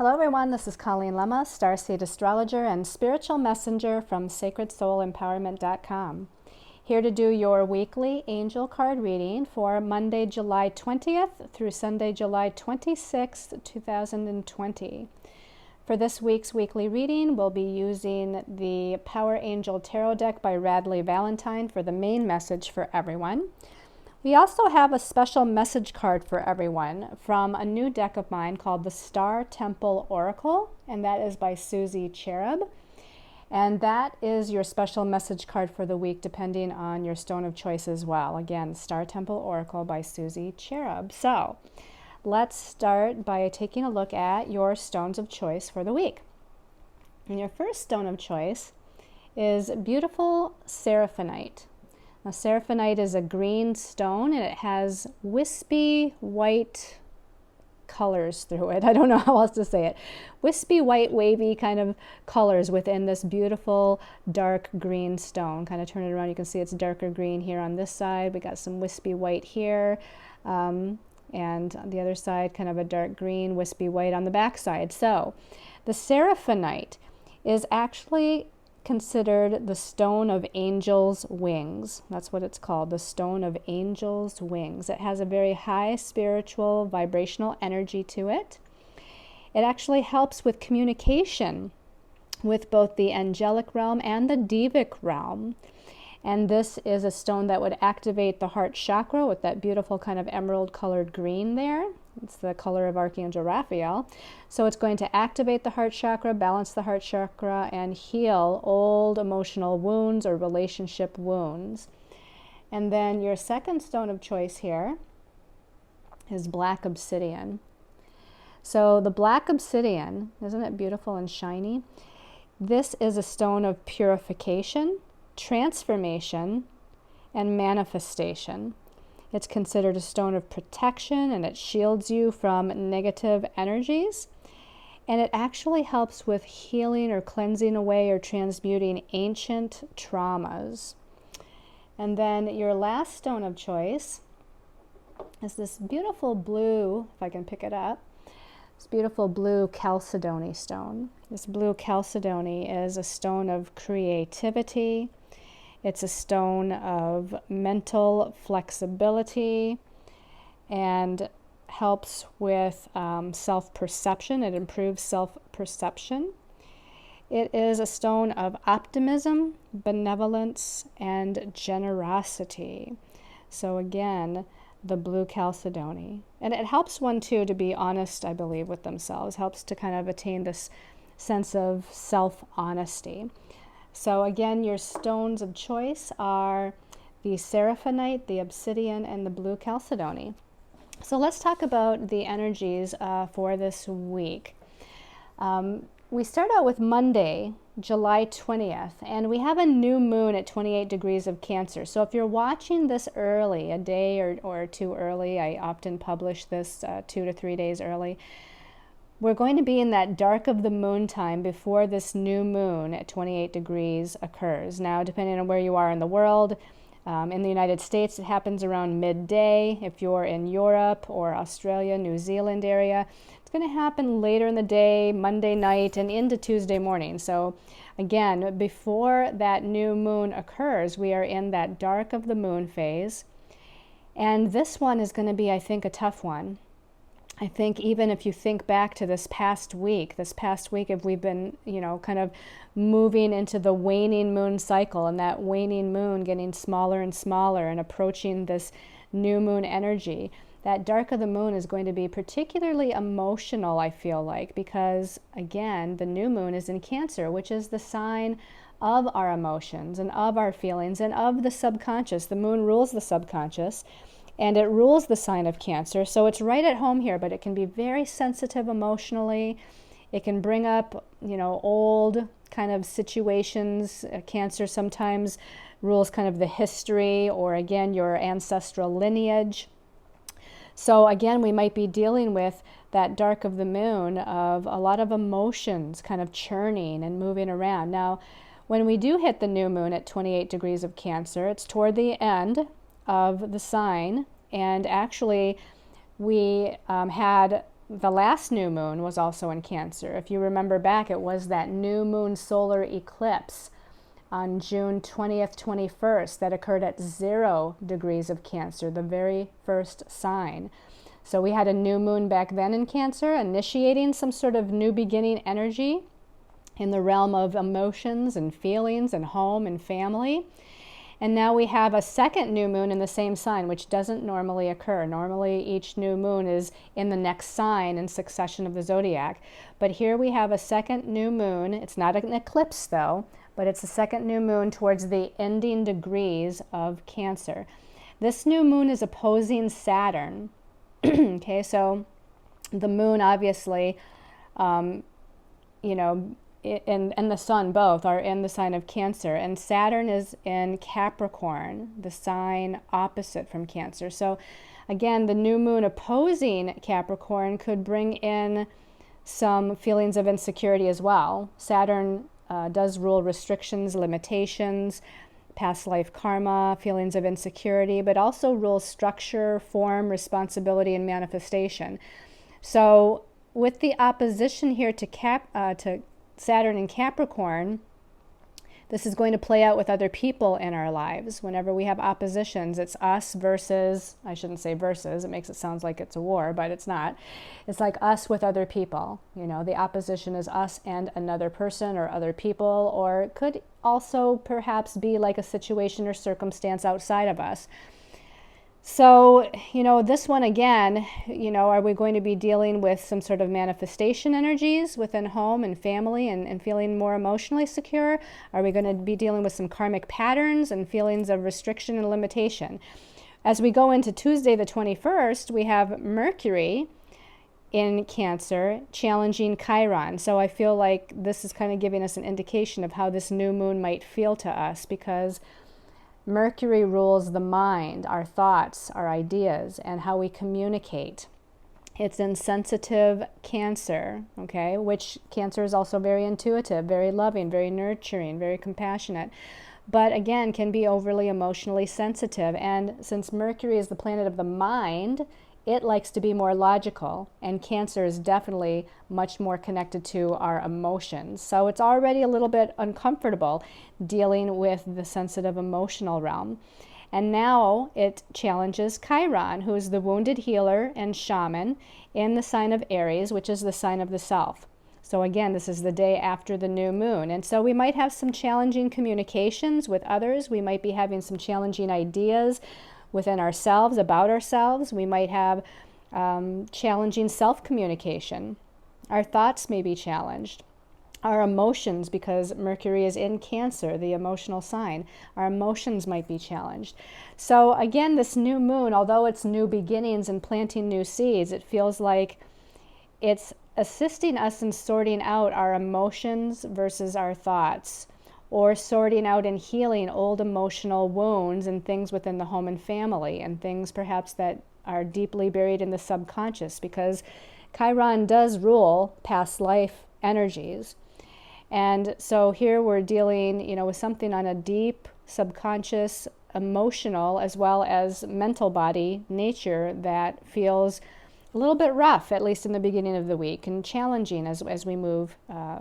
Hello everyone, this is Colleen Lemma, starseed astrologer and spiritual messenger from sacredsoulempowerment.com. Here to do your weekly angel card reading for Monday, July 20th through Sunday, July 26th, 2020. For this week's weekly reading, we'll be using the Power Angel Tarot deck by Radleigh Valentine for the main message for everyone. We also have a special message card for everyone from a new deck of mine called the Star Temple Oracle, and that is by Susie Cherub. And that is your special message card for the week, depending on your stone of choice as well. Again, Star Temple Oracle by Susie Cherub. So let's start by taking a look at your stones of choice for the week. And your first stone of choice is beautiful Seraphinite. Now, Seraphinite is a green stone, and it has wispy white colors through it. I don't know how else to say it. Wispy white, wavy kind of colors within this beautiful dark green stone. Kind of turn it around, you can see it's darker green here on this side. We got some wispy white here, and on the other side, kind of a dark green, wispy white on the back side. So, the Seraphinite is actually considered the stone of angels' wings. That's what it's called, the stone of angels' wings. It has a very high spiritual vibrational energy to it. It actually helps with communication with both the angelic realm and the devic realm. And this is a stone that would activate the heart chakra with that beautiful kind of emerald colored green there. It's the color of Archangel Raphael. So it's going to activate the heart chakra, balance the heart chakra, and heal old emotional wounds or relationship wounds. And then your second stone of choice here is black obsidian. So the black obsidian, isn't it beautiful and shiny? This is a stone of purification, transformation, and manifestation. It's considered a stone of protection, and it shields you from negative energies. And it actually helps with healing or cleansing away or transmuting ancient traumas. And then your last stone of choice is this beautiful blue, if I can pick it up, this beautiful blue chalcedony stone. This blue chalcedony is a stone of creativity. It's a stone of mental flexibility and helps with self-perception. It improves self-perception. It is a stone of optimism, benevolence, and generosity. So again, the blue chalcedony. And it helps one too to be honest, I believe, with themselves. Helps to kind of attain this sense of self-honesty. So again, your stones of choice are the Seraphinite, the Obsidian, and the blue chalcedony. So let's talk about the energies for this week. We start out with Monday, July 20th, and we have a new moon at 28 degrees of Cancer. So if you're watching this early, a day or two early, I often publish this 2 to 3 days early, we're going to be in that dark of the moon time before this new moon at 28 degrees occurs. Now, depending on where you are in the world, in the United States, it happens around midday. If you're in Europe or Australia, New Zealand area, it's going to happen later in the day, Monday night, and into Tuesday morning. So again, before that new moon occurs, we are in that dark of the moon phase. And this one is going to be, I think, a tough one. I think even if you think back to this past week, if we've been, kind of moving into the waning moon cycle, and that waning moon getting smaller and smaller and approaching this new moon energy, that dark of the moon is going to be particularly emotional, I feel like, because again, the new moon is in Cancer, which is the sign of our emotions and of our feelings and of the subconscious. The moon rules the subconscious. And it rules the sign of Cancer, so it's right at home here, but it can be very sensitive emotionally. It can bring up, old kind of situations. Cancer sometimes rules kind of the history or, again, your ancestral lineage. So, again, we might be dealing with that dark of the moon of a lot of emotions kind of churning and moving around. Now, when we do hit the new moon at 28 degrees of Cancer, it's toward the end of the sign, and actually we had the last new moon was also in Cancer. If you remember back, it was that new moon solar eclipse on June 20th, 21st that occurred at 0 degrees of Cancer, the very first sign. So we had a new moon back then in Cancer, initiating some sort of new beginning energy in the realm of emotions and feelings and home and family. And now we have a second new moon in the same sign, which doesn't normally occur. Normally, each new moon is in the next sign in succession of the zodiac. But here we have a second new moon. It's not an eclipse, though, but it's a second new moon towards the ending degrees of Cancer. This new moon is opposing Saturn. Okay, so the moon, obviously, and the sun both are in the sign of Cancer, and Saturn is in Capricorn, the sign opposite from Cancer. So again, the new moon opposing Capricorn could bring in some feelings of insecurity as well. Saturn does rule restrictions, limitations, past life karma, feelings of insecurity, but also rules structure, form, responsibility, and manifestation. So with the opposition here to Saturn in Capricorn, this is going to play out with other people in our lives. Whenever we have oppositions, it's us versus, I shouldn't say versus, it makes it sound like it's a war, but it's not. It's like us with other people. The opposition is us and another person or other people, or it could also perhaps be like a situation or circumstance outside of us. So, this one again, are we going to be dealing with some sort of manifestation energies within home and family and feeling more emotionally secure? Are we going to be dealing with some karmic patterns and feelings of restriction and limitation? As we go into Tuesday the 21st, we have Mercury in Cancer challenging Chiron. So I feel like this is kind of giving us an indication of how this new moon might feel to us, because Mercury rules the mind, our thoughts, our ideas, and how we communicate. It's in sensitive Cancer, okay, which Cancer is also very intuitive, very loving, very nurturing, very compassionate, but again, can be overly emotionally sensitive. And since Mercury is the planet of the mind, it likes to be more logical, and Cancer is definitely much more connected to our emotions. So it's already a little bit uncomfortable dealing with the sensitive emotional realm. And now it challenges Chiron, who is the wounded healer and shaman in the sign of Aries, which is the sign of the self. So again, this is the day after the new moon. And so we might have some challenging communications with others. We might be having some challenging ideas within ourselves, about ourselves. We might have challenging self-communication. Our thoughts may be challenged. Our emotions, because Mercury is in Cancer, the emotional sign, our emotions might be challenged. So again, this new moon, although it's new beginnings and planting new seeds, it feels like it's assisting us in sorting out our emotions versus our thoughts, or sorting out and healing old emotional wounds and things within the home and family, and things perhaps that are deeply buried in the subconscious, because Chiron does rule past life energies. And so here we're dealing, with something on a deep subconscious, emotional, as well as mental body nature that feels a little bit rough, at least in the beginning of the week, and challenging as we move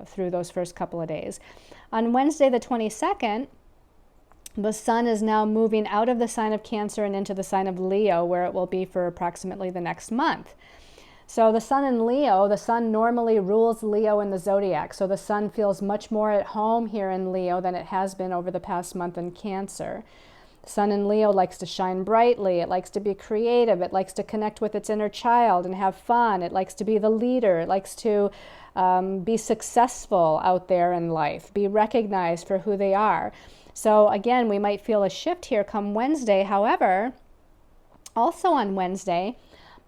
through those first couple of days. On Wednesday the 22nd, the sun is now moving out of the sign of Cancer and into the sign of Leo, where it will be for approximately the next month. So the sun in Leo, the sun normally rules Leo in the zodiac. So the sun feels much more at home here in Leo than it has been over the past month in Cancer. The sun in Leo likes to shine brightly. It likes to be creative. It likes to connect with its inner child and have fun. It likes to be the leader. It likes to be successful out there in life, be recognized for who they are. So again, we might feel a shift here come Wednesday. However, also on Wednesday,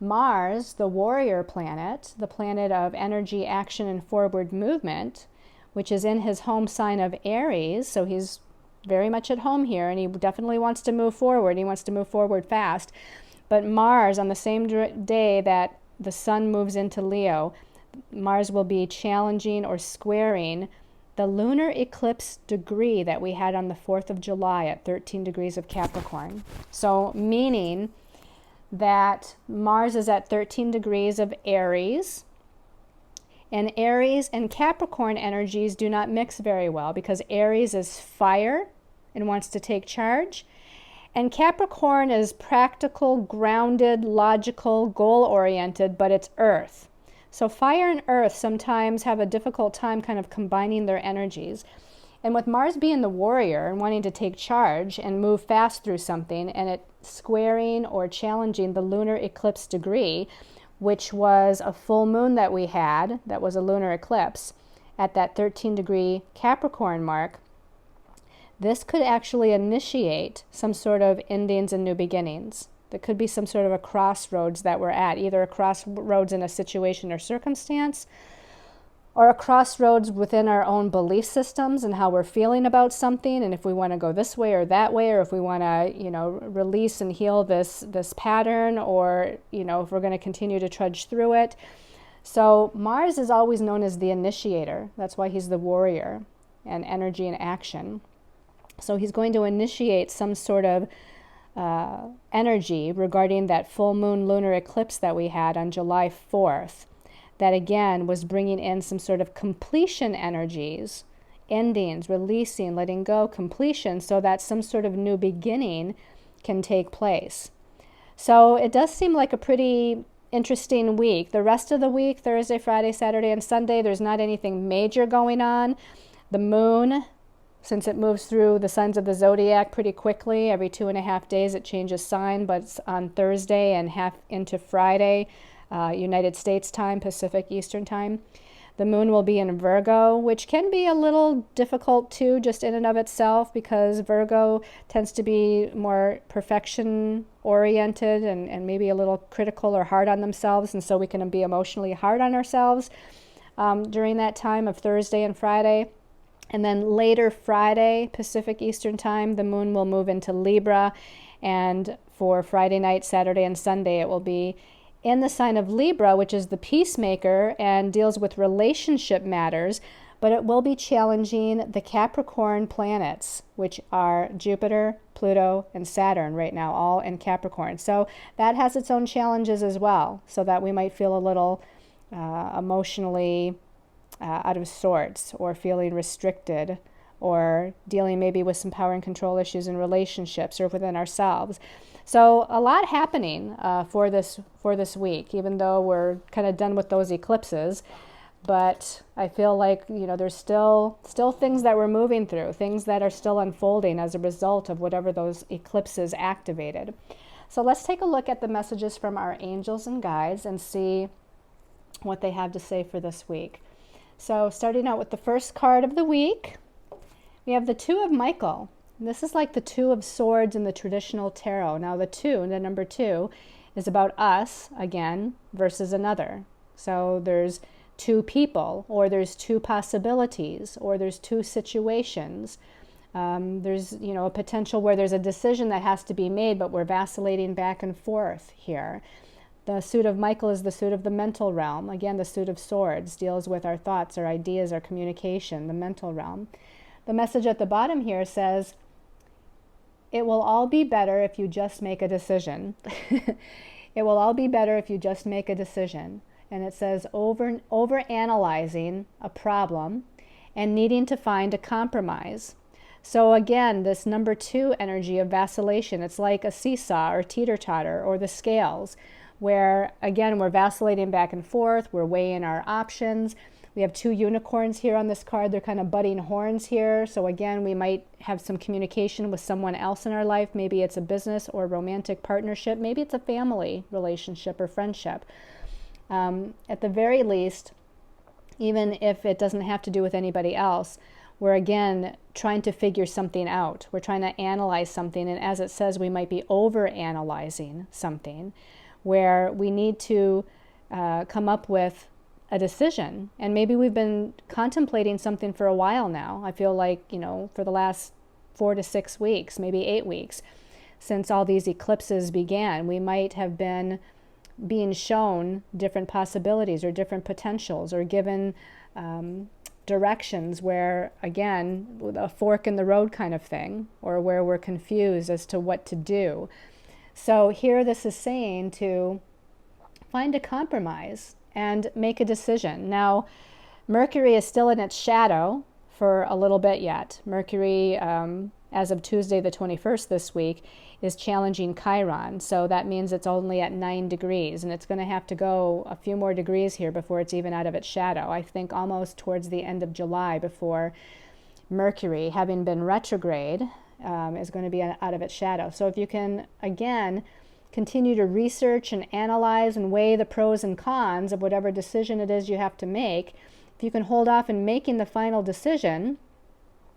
Mars, the warrior planet, the planet of energy, action, and forward movement, which is in his home sign of Aries, so he's very much at home here, and he definitely wants to move forward. He wants to move forward fast. But Mars, on the same day that the sun moves into Leo, Mars will be challenging or squaring the lunar eclipse degree that we had on the 4th of July at 13 degrees of Capricorn. So meaning that Mars is at 13 degrees of Aries, and Aries and Capricorn energies do not mix very well because Aries is fire and wants to take charge, and Capricorn is practical, grounded, logical, goal-oriented, but it's earth. So fire and earth sometimes have a difficult time kind of combining their energies. And with Mars being the warrior and wanting to take charge and move fast through something, and it squaring or challenging the lunar eclipse degree, which was a full moon that we had, that was a lunar eclipse, at that 13-degree Capricorn mark, this could actually initiate some sort of endings and new beginnings. There could be some sort of a crossroads that we're at, either a crossroads in a situation or circumstance, or a crossroads within our own belief systems and how we're feeling about something, and if we want to go this way or that way, or if we want to, release and heal this pattern, or, if we're going to continue to trudge through it. So Mars is always known as the initiator. That's why he's the warrior and energy and action. So he's going to initiate some sort of energy regarding that full moon lunar eclipse that we had on July 4th. That again was bringing in some sort of completion energies, endings, releasing, letting go, completion, so that some sort of new beginning can take place. So it does seem like a pretty interesting week. The rest of the week, Thursday, Friday, Saturday, and Sunday, there's not anything major going on. The moon, since it moves through the signs of the zodiac pretty quickly, every 2.5 days it changes sign, but it's on Thursday and half into Friday, United States time, Pacific Eastern time. The moon will be in Virgo, which can be a little difficult too, just in and of itself, because Virgo tends to be more perfection oriented and maybe a little critical or hard on themselves, and so we can be emotionally hard on ourselves during that time of Thursday and Friday. And then later Friday, Pacific Eastern time, the moon will move into Libra, and for Friday night, Saturday, and Sunday, it will be in the sign of Libra, which is the peacemaker and deals with relationship matters, but it will be challenging the Capricorn planets, which are Jupiter, Pluto, and Saturn right now, all in Capricorn. So that has its own challenges as well, so that we might feel a little emotionally out of sorts, or feeling restricted, or dealing maybe with some power and control issues in relationships or within ourselves. So a lot happening for this week, even though we're kind of done with those eclipses. But I feel like, there's still things that we're moving through, things that are still unfolding as a result of whatever those eclipses activated. So let's take a look at the messages from our angels and guides and see what they have to say for this week. So starting out with the first card of the week, we have the Two of Michael. This is like the Two of Swords in the traditional tarot. Now the number two, is about us, again, versus another. So there's two people, or there's two possibilities, or there's two situations. There's, a potential where there's a decision that has to be made, but we're vacillating back and forth here. The suit of Michael is the suit of the mental realm. Again, the suit of swords deals with our thoughts, our ideas, our communication, the mental realm. The message at the bottom here says, it will all be better if you just make a decision. It will all be better if you just make a decision. And it says over-analyzing a problem and needing to find a compromise. So again, this number two energy of vacillation, it's like a seesaw or teeter-totter or the scales, where again, we're vacillating back and forth, we're weighing our options. We have two unicorns here on this card. They're kind of butting horns here. So again, we might have some communication with someone else in our life. Maybe it's a business or romantic partnership. Maybe it's a family relationship or friendship. At the very least, even if it doesn't have to do with anybody else, we're again trying to figure something out. We're trying to analyze something. And as it says, we might be over-analyzing something, where we need to come up with a decision. And maybe we've been contemplating something for a while now. I feel like, for the last 4 to 6 weeks, maybe 8 weeks, since all these eclipses began, we might have been being shown different possibilities or different potentials, or given directions where, again, with a fork in the road kind of thing, or where we're confused as to what to do. So here this is saying to find a compromise and make a decision. Now, Mercury is still in its shadow for a little bit yet. Mercury, as of Tuesday the 21st this week, is challenging Chiron. So that means it's only at 9 degrees, and it's going to have to go a few more degrees here before it's even out of its shadow. I think almost towards the end of July before Mercury, having been retrograde, is going to be out of its shadow. So if you can, again, continue to research and analyze and weigh the pros and cons of whatever decision it is you have to make, if you can hold off in making the final decision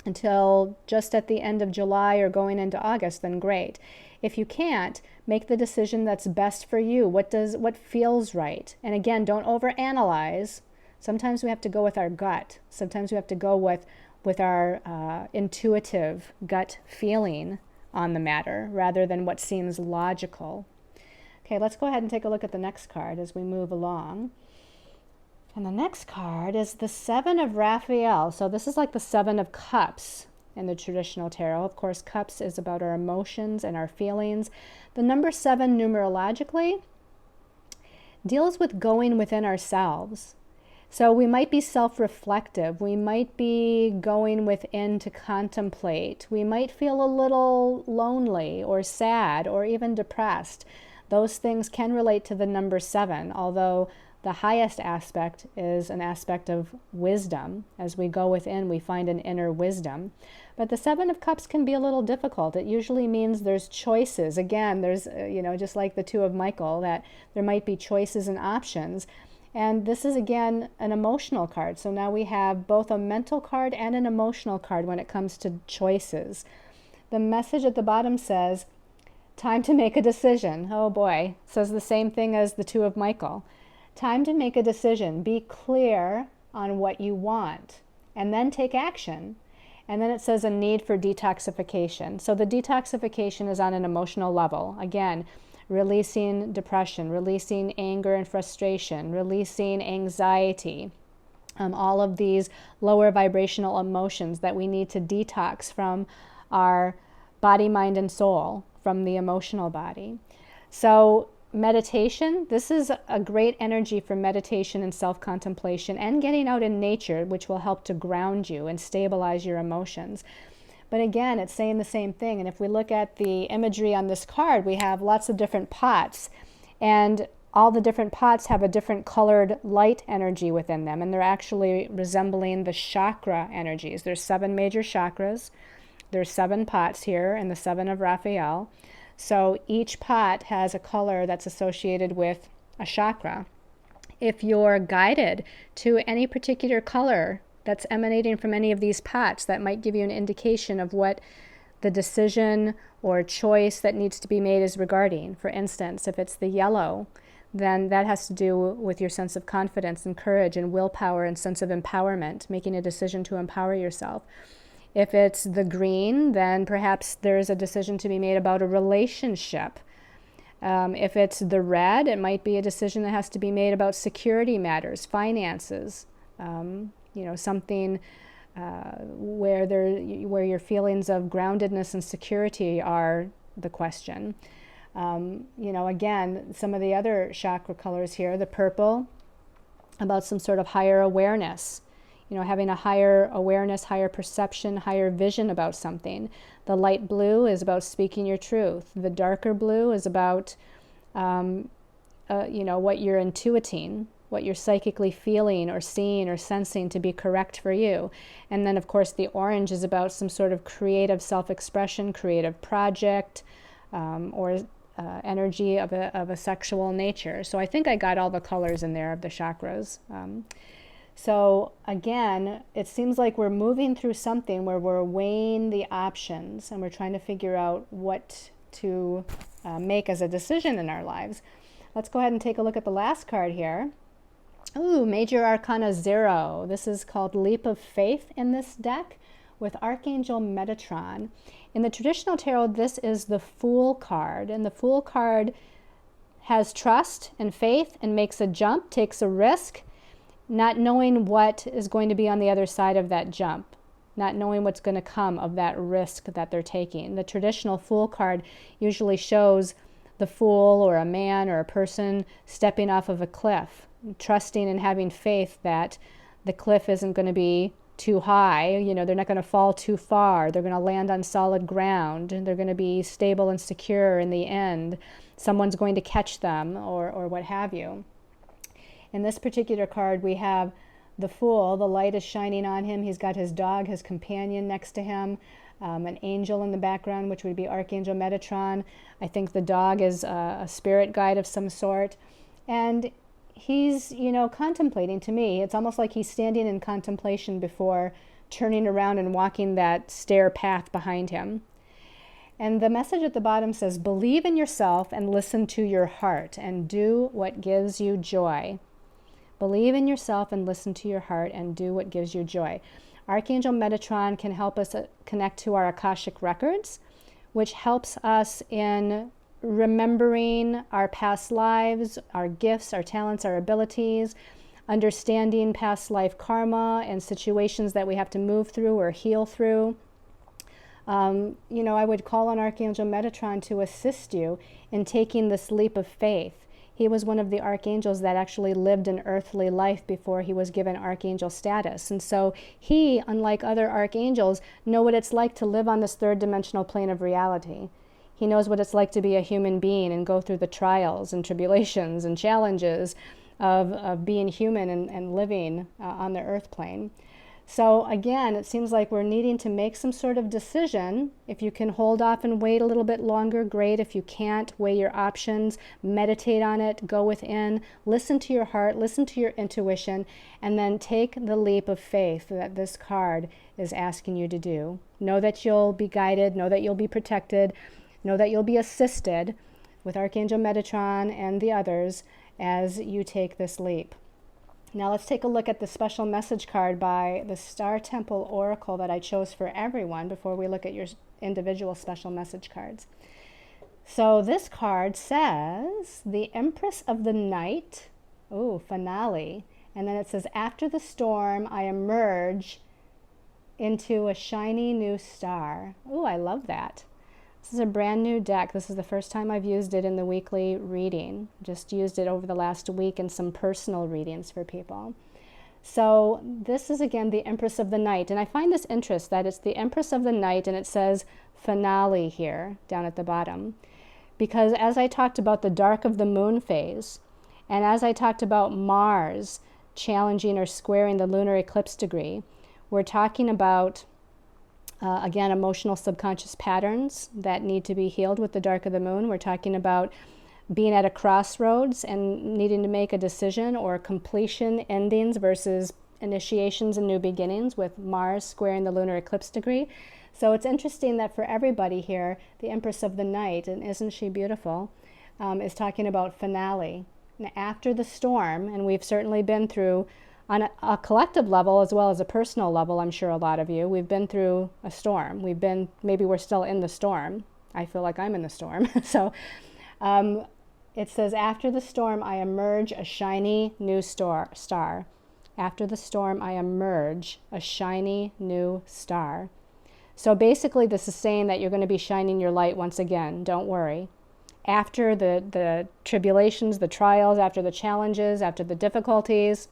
until just at the end of July or going into August, then great. If you can't, make the decision that's best for you. What feels right? And again, don't overanalyze. Sometimes we have to go with our gut. Sometimes we have to go with our intuitive gut feeling on the matter rather than what seems logical. Okay, let's go ahead and take a look at the next card as we move along. And the next card is the Seven of Raphael. So this is like the Seven of Cups in the traditional tarot. Of course, cups is about our emotions and our feelings. The number 7 numerologically deals with going within ourselves. So we might be self-reflective. We might be going within to contemplate. We might feel a little lonely or sad or even depressed. Those things can relate to the number 7, although the highest aspect is an aspect of wisdom. As we go within, we find an inner wisdom. But the 7 of Cups can be a little difficult. It usually means there's choices. Again, there's, just like the 2 of Michael, that there might be choices and options. And this is, again, an emotional card. So now we have both a mental card and an emotional card when it comes to choices. The message at the bottom says, time to make a decision. Oh boy, it says the same thing as the 2 of Michael. Time to make a decision. Be clear on what you want and then take action. And then it says a need for detoxification. So the detoxification is on an emotional level. Again, releasing depression, releasing anger and frustration, releasing anxiety, all of these lower vibrational emotions that we need to detox from our body, mind, and soul, from the emotional body. So meditation, this is a great energy for meditation and self-contemplation and getting out in nature, which will help to ground you and stabilize your emotions. But again, it's saying the same thing. And if we look at the imagery on this card, we have lots of different pots. And all the different pots have a different colored light energy within them. And they're actually resembling the chakra energies. There's 7 major chakras. There's 7 pots here in the 7 of Raphael. So each pot has a color that's associated with a chakra. If you're guided to any particular color that's emanating from any of these pots, that might give you an indication of what the decision or choice that needs to be made is regarding. For instance, if it's the yellow, then that has to do with your sense of confidence and courage and willpower and sense of empowerment, making a decision to empower yourself. If it's the green, then perhaps there's a decision to be made about a relationship. If it's the red, it might be a decision that has to be made about security matters, finances, something where your feelings of groundedness and security are the question. Again, some of the other chakra colors here, the purple, about some sort of higher awareness. Having a higher awareness, higher perception, higher vision about something. The light blue is about speaking your truth. The darker blue is about, what you're intuiting, what you're psychically feeling or seeing or sensing to be correct for you. And then, of course, the orange is about some sort of creative self-expression, creative project, or energy of a sexual nature. So I think I got all the colors in there of the chakras. So again, it seems like we're moving through something where we're weighing the options and we're trying to figure out what to make as a decision in our lives. Let's go ahead and take a look at the last card here. Ooh, Major Arcana 0. This is called Leap of Faith in this deck with Archangel Metatron. In the traditional tarot, this is the Fool card, and the Fool card has trust and faith and makes a jump, takes a risk, not knowing what is going to be on the other side of that jump, not knowing what's going to come of that risk that they're taking. The traditional Fool card usually shows the Fool or a man or a person stepping off of a cliff, trusting and having faith that the cliff isn't going to be too high, they're not going to fall too far, they're going to land on solid ground, and they're going to be stable and secure in the end. Someone's going to catch them or what have you. In this particular card, we have the Fool. The light is shining on him. He's got his dog, his companion next to him, an angel in the background, which would be Archangel Metatron. I think the dog is a spirit guide of some sort. And he's, contemplating. To me, it's almost like he's standing in contemplation before turning around and walking that stair path behind him. And the message at the bottom says, believe in yourself and listen to your heart and do what gives you joy. Believe in yourself and listen to your heart and do what gives you joy. Archangel Metatron can help us connect to our Akashic records, which helps us in remembering our past lives, our gifts, our talents, our abilities, understanding past life karma and situations that we have to move through or heal through. I would call on Archangel Metatron to assist you in taking this leap of faith. He was one of the archangels that actually lived an earthly life before he was given archangel status. And so he, unlike other archangels, know what it's like to live on this third dimensional plane of reality. He knows what it's like to be a human being and go through the trials and tribulations and challenges of being human and living on the earth plane. So again, it seems like we're needing to make some sort of decision. If you can hold off and wait a little bit longer, great. If you can't, weigh your options, meditate on it, go within, listen to your heart, listen to your intuition, and then take the leap of faith that this card is asking you to do. Know that you'll be guided, know that you'll be protected, know that you'll be assisted with Archangel Metatron and the others as you take this leap. Now let's take a look at the special message card by the Star Temple Oracle that I chose for everyone before we look at your individual special message cards. So this card says, the Empress of the Night, finale. And then it says, after the storm, I emerge into a shiny new star. I love that. This is a brand new deck. This is the first time I've used it in the weekly reading. Just used it over the last week in some personal readings for people. So this is again the Empress of the Night. And I find this interest that it's the Empress of the Night and it says finale here down at the bottom. Because as I talked about the dark of the moon phase, and as I talked about Mars challenging or squaring the lunar eclipse degree, we're talking about again, emotional subconscious patterns that need to be healed with the dark of the moon. We're talking about being at a crossroads and needing to make a decision or completion endings versus initiations and new beginnings with Mars squaring the lunar eclipse degree. So it's interesting that for everybody here, the Empress of the Night, and isn't she beautiful, is talking about finale. And after the storm, and we've certainly been through on a collective level as well as a personal level, I'm sure a lot of you, we've been through a storm. Maybe we're still in the storm. I feel like I'm in the storm. So it says, after the storm, I emerge a shiny new star. After the storm, I emerge a shiny new star. So basically this is saying that you're going to be shining your light once again. Don't worry. After the tribulations, the trials, after the challenges, after the difficulties,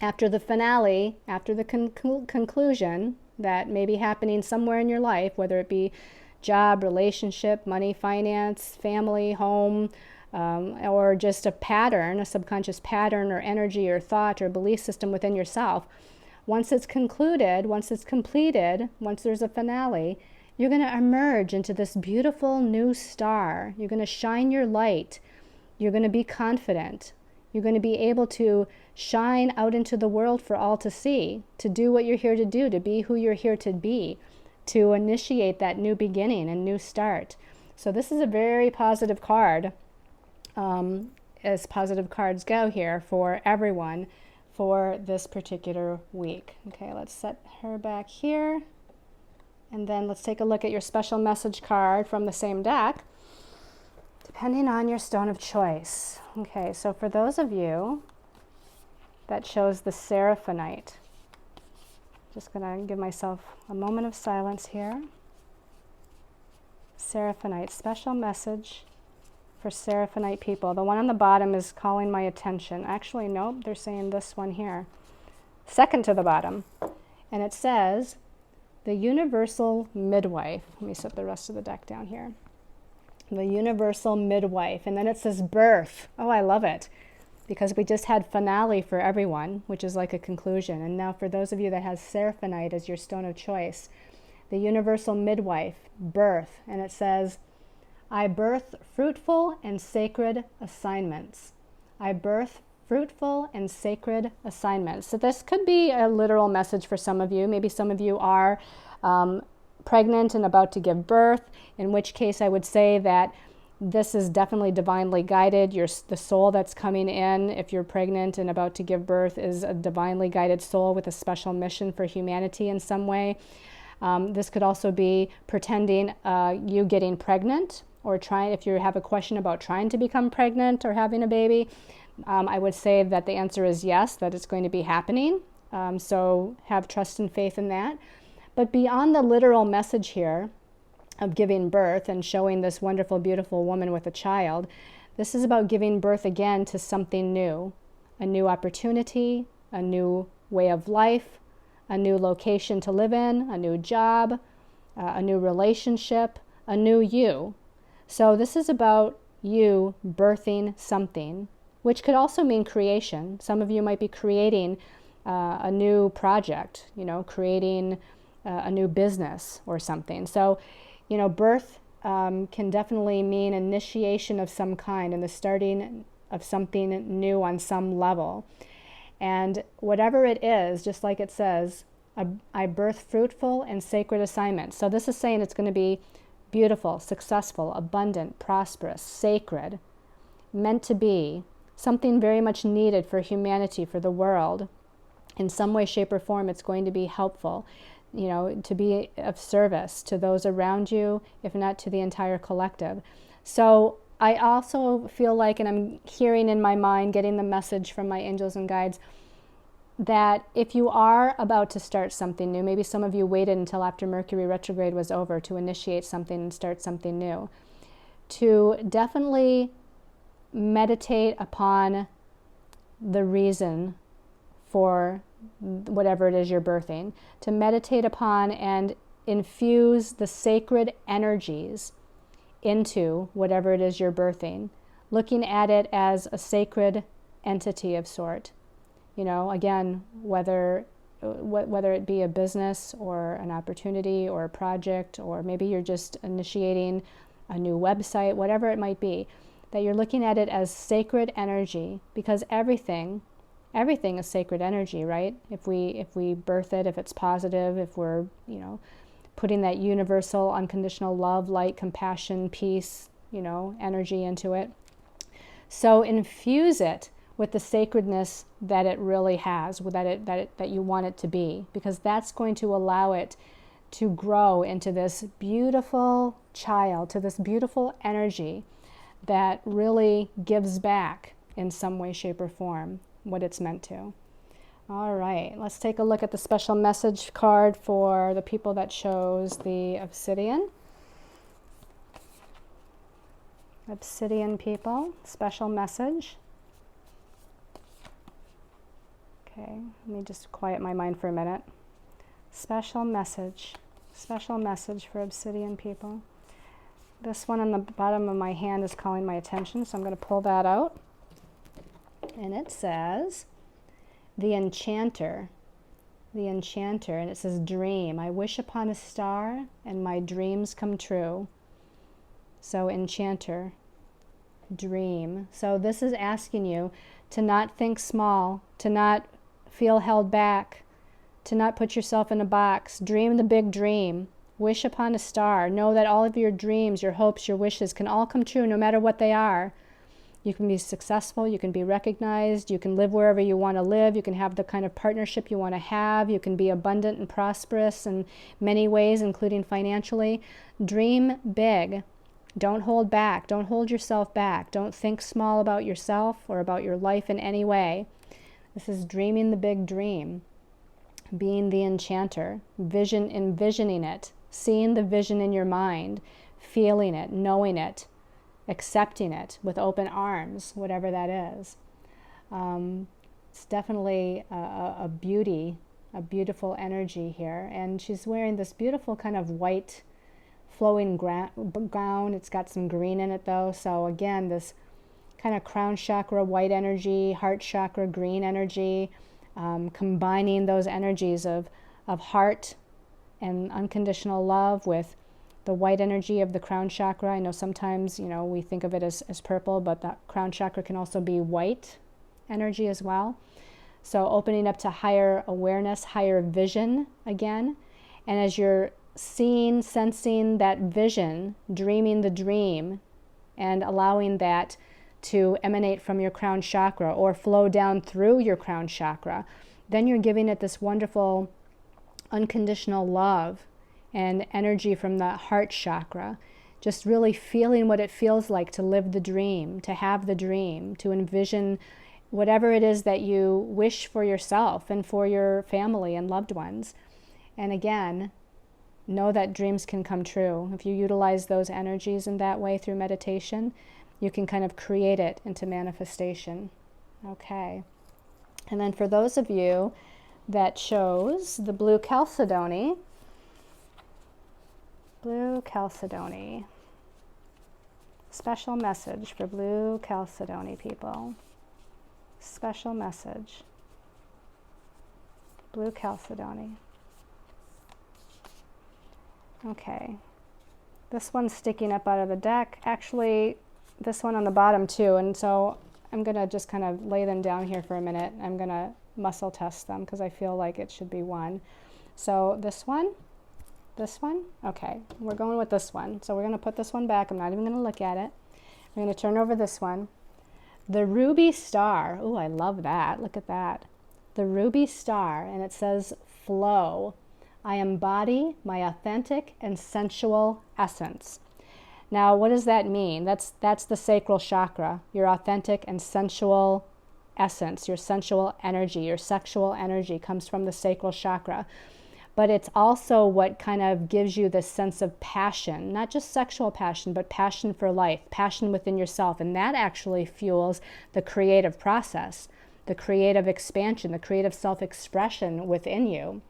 after the finale, after the conclusion that may be happening somewhere in your life, whether it be job, relationship, money, finance, family, home, or just a pattern, a subconscious pattern or energy or thought or belief system within yourself, once it's concluded, once it's completed, once there's a finale, you're going to emerge into this beautiful new star. You're going to shine your light. You're going to be confident. You're going to be able to shine out into the world for all to see, to do what you're here to do, to be who you're here to be, to initiate that new beginning and new start. So this is a very positive card, as positive cards go here for everyone for this particular week. Okay, let's set her back here. And then let's take a look at your special message card from the same deck, depending on your stone of choice. Okay, so for those of you that chose the Seraphinite, just going to give myself a moment of silence here. Seraphinite, special message for Seraphinite people. The one on the bottom is calling my attention. Actually, nope, they're saying this one here. Second to the bottom. And it says, the universal midwife. Let me set the rest of the deck down here. The universal midwife. And then it says birth. Oh, I love it. Because we just had finale for everyone, which is like a conclusion. And now for those of you that has Seraphinite as your stone of choice, the universal midwife, birth. And it says, I birth fruitful and sacred assignments. I birth fruitful and sacred assignments. So this could be a literal message for some of you. Maybe some of you are pregnant and about to give birth, in which case I would say that this is definitely divinely guided. The soul that's coming in, if you're pregnant and about to give birth, is a divinely guided soul with a special mission for humanity in some way. This could also be pretending you getting pregnant, or trying, if you have a question about trying to become pregnant or having a baby, I would say that the answer is yes, that it's going to be happening. So have trust and faith in that. But beyond the literal message here of giving birth and showing this wonderful, beautiful woman with a child, this is about giving birth again to something new, a new opportunity, a new way of life, a new location to live in, a new job, a new relationship, a new you. So this is about you birthing something, which could also mean creation. Some of you might be creating a new project, creating a new business or something. So, birth can definitely mean initiation of some kind and the starting of something new on some level. And whatever it is, just like it says, I birth fruitful and sacred assignments. So this is saying it's going to be beautiful, successful, abundant, prosperous, sacred, meant to be, something very much needed for humanity, for the world. In some way, shape, or form, it's going to be helpful, to be of service to those around you, if not to the entire collective. So I also feel like, and I'm hearing in my mind, getting the message from my angels and guides, that if you are about to start something new, maybe some of you waited until after Mercury retrograde was over to initiate something and start something new, to definitely meditate upon the reason for whatever it is you're birthing, to meditate upon and infuse the sacred energies into whatever it is you're birthing, looking at it as a sacred entity of sort. Again, whether it be a business or an opportunity or a project, or maybe you're just initiating a new website, whatever it might be, that you're looking at it as sacred energy, because everything is sacred energy, right? If we birth it, if it's positive, if we're, putting that universal, unconditional love, light, compassion, peace, energy into it. So infuse it with the sacredness that it really has, that you want it to be, because that's going to allow it to grow into this beautiful child, to this beautiful energy that really gives back in some way, shape, or form what it's meant to. All right, let's take a look at the special message card for the people that chose the Obsidian. Obsidian people, special message. Okay, let me just quiet my mind for a minute. Special message for Obsidian people. This one on the bottom of my hand is calling my attention, so I'm going to pull that out. And it says, the enchanter, and it says dream. I wish upon a star and my dreams come true. So enchanter, dream. So this is asking you to not think small, to not feel held back, to not put yourself in a box. Dream the big dream. Wish upon a star. Know that all of your dreams, your hopes, your wishes can all come true no matter what they are. You can be successful, you can be recognized, you can live wherever you want to live, you can have the kind of partnership you want to have, you can be abundant and prosperous in many ways, including financially. Dream big. Don't hold back. Don't hold yourself back. Don't think small about yourself or about your life in any way. This is dreaming the big dream. Being the enchanter. Envisioning it. Seeing the vision in your mind. Feeling it. Knowing it. accepting it with open arms, whatever that is. It's definitely a beautiful energy here. And she's wearing this beautiful kind of white flowing gown. It's got some green in it though. So again, this kind of crown chakra white energy, heart chakra green energy, combining those energies of heart and unconditional love with the white energy of the crown chakra. I know sometimes, we think of it as purple, but that crown chakra can also be white energy as well. So opening up to higher awareness, higher vision again. And as you're seeing, sensing that vision, dreaming the dream, and allowing that to emanate from your crown chakra or flow down through your crown chakra, then you're giving it this wonderful unconditional love and energy from the heart chakra. Just really feeling what it feels like to live the dream, to have the dream, to envision whatever it is that you wish for yourself and for your family and loved ones. And again, know that dreams can come true. If you utilize those energies in that way through meditation, you can kind of create it into manifestation. Okay. And then for those of you that chose the blue chalcedony, special message for blue chalcedony people. Special message. Blue chalcedony. Okay. This one's sticking up out of the deck. Actually, this one on the bottom too. And so I'm going to just kind of lay them down here for a minute. I'm going to muscle test them because I feel like it should be one. So this one. Okay, we're going with this one. So we're going to put this one back. I'm not even going to look at it. We're going to turn over this one. The ruby star. Oh, I love that. Look at that. The ruby star, and it says flow. I embody my authentic and sensual essence. Now, what does that mean? That's the sacral chakra, your authentic and sensual essence, your sensual energy, your sexual energy comes from the sacral chakra. But it's also what kind of gives you this sense of passion, not just sexual passion, but passion for life, passion within yourself. And that actually fuels the creative process, the creative expansion, the creative self-expression within you.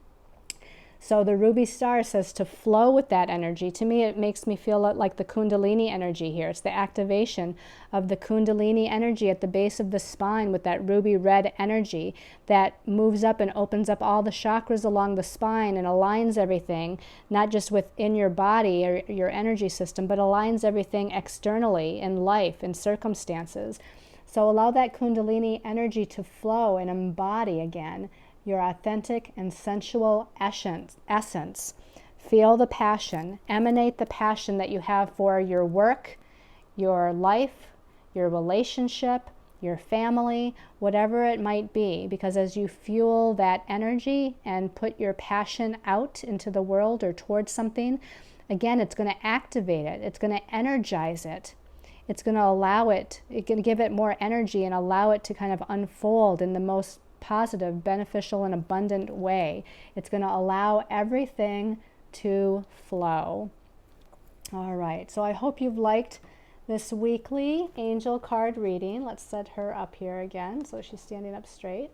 So the ruby star says to flow with that energy. To me, it makes me feel like the kundalini energy here. It's the activation of the kundalini energy at the base of the spine with that ruby red energy that moves up and opens up all the chakras along the spine and aligns everything, not just within your body or your energy system, but aligns everything externally in life and circumstances. So allow that kundalini energy to flow and embody again your authentic and sensual essence. Feel the passion, emanate the passion that you have for your work, your life, your relationship, your family, whatever it might be, because as you fuel that energy and put your passion out into the world or towards something, again, it's going to activate it, it's going to energize it. It's going to allow it, it's going to give it more energy and allow it to kind of unfold in the most positive, beneficial, and abundant way. It's going to allow everything to flow. All right, so I hope you've liked this weekly angel card reading. Let's set her up here again so she's standing up straight.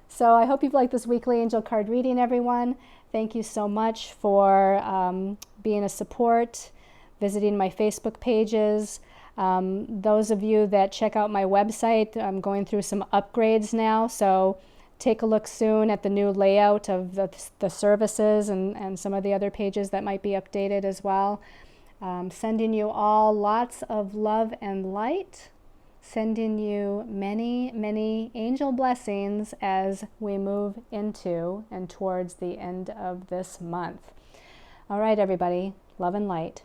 So I hope you've liked this weekly angel card reading, everyone. Thank you so much for being a support, visiting my Facebook pages. Those of you that check out my website, I'm going through some upgrades now, so take a look soon at the new layout of the services and some of the other pages that might be updated as well. Sending you all lots of love and light, sending you many, many angel blessings as we move into and towards the end of this month. All right, everybody, love and light.